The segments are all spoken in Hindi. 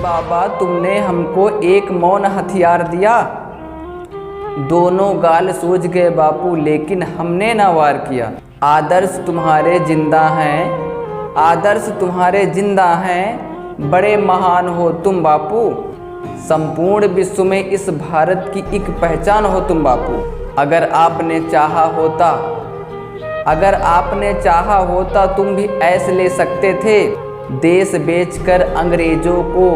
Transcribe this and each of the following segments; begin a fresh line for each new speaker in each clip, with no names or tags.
बाबा तुमने हमको एक मौन हथियार दिया, दोनों गाल सूझ गए बापू लेकिन हमने ना वार किया। आदर्श तुम्हारे जिंदा हैं, आदर्श तुम्हारे जिंदा हैं, बड़े महान हो तुम बापू, संपूर्ण विश्व में इस भारत की एक पहचान हो तुम बापू। अगर आपने चाहा होता, अगर आपने चाहा होता तुम भी ऐसे ले सकते थे, देश बेचकर अंग्रेजों को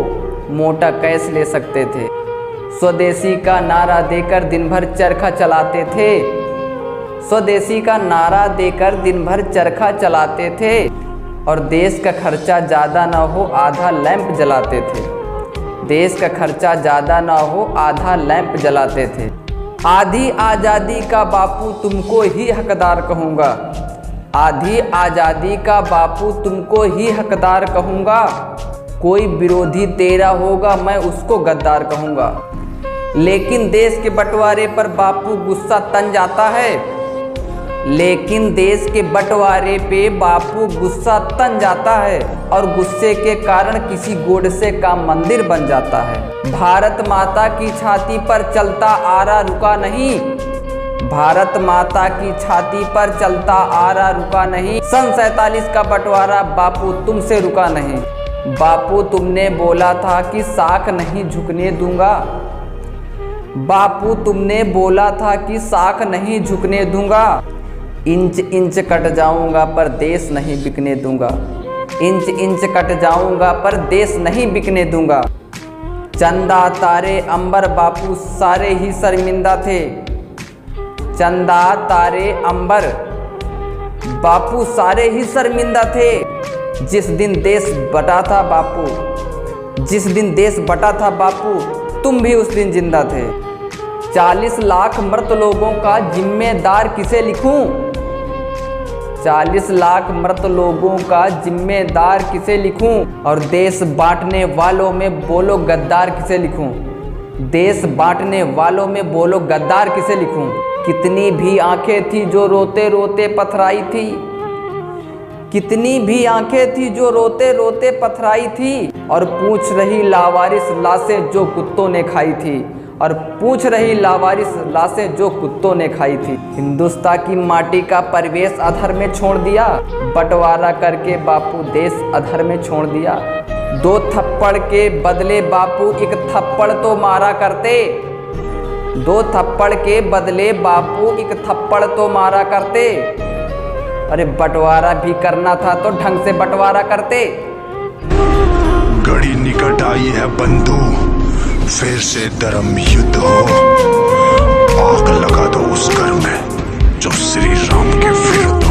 मोटा कैस ले सकते थे। स्वदेशी का नारा देकर दिन भर चरखा चलाते थे, स्वदेशी का नारा देकर दिन भर चरखा चलाते थे, और देश का खर्चा ज़्यादा ना हो आधा लैंप जलाते थे, देश का खर्चा ज़्यादा ना हो आधा लैंप जलाते थे। आधी आज़ादी का बापू तुमको ही हकदार कहूँगा, आधी आज़ादी का बापू तुमको ही हकदार कहूँगा, कोई विरोधी तेरा होगा मैं उसको गद्दार कहूँगा। लेकिन देश के बंटवारे पर बापू गुस्सा तन जाता है, लेकिन देश के बंटवारे पे बापू गुस्सा तन जाता है, और गुस्से के कारण किसी गोडसे का मंदिर बन जाता है। भारत माता की छाती पर चलता आरा रुका नहीं, भारत माता की छाती पर चलता आरा रुका नहीं, सन 47 का बंटवारा बापू तुमसे रुका नहीं। बापू तुमने बोला था कि साख नहीं झुकने दूंगा, बापू तुमने बोला था कि साख नहीं झुकने दूंगा, इंच इंच कट जाऊंगा पर देश नहीं बिकने दूंगा, इंच इंच कट जाऊंगा पर देश नहीं बिकने दूंगा। चंदा तारे अंबर बापू सारे ही शर्मिंदा थे, चंदा तारे अंबर बापू सारे ही शर्मिंदा थे। जिस दिन देश बटा था बापू, जिस दिन देश बटा था बापू तुम भी उस दिन जिंदा थे। 40 लाख मृत लोगों का जिम्मेदार किसे लिखूं, 40 लाख मृत लोगों का जिम्मेदार किसे लिखूं, और देश बांटने वालों में बोलो गद्दार किसे लिखूं, देश बांटने वालों में बोलो गद्दार किसे लिखूं। कितनी भी आंखें थी जो रोते रोते पथराई थी, कितनी भी आंखें थी जो रोते रोते पथराई थी, और पूछ रही लावारिस लाशें जो कुत्तों ने खाई थी, और पूछ रही लावारिस लाशें जो कुत्तों ने खाई थी। हिंदुस्तान की माटी का परिवेश अधर में छोड़ दिया, बंटवारा करके बापू देश अधर में छोड़ दिया। 2 थप्पड़ के बदले बापू 1 थप्पड़ तो मारा करते, 2 थप्पड़ के बदले बापू 1 थप्पड़ तो मारा करते। अरे बंटवारा भी करना था तो ढंग से बंटवारा करते।
घड़ी निकट आई है बंधु, फिर से धर्म युद्ध हो, आग लग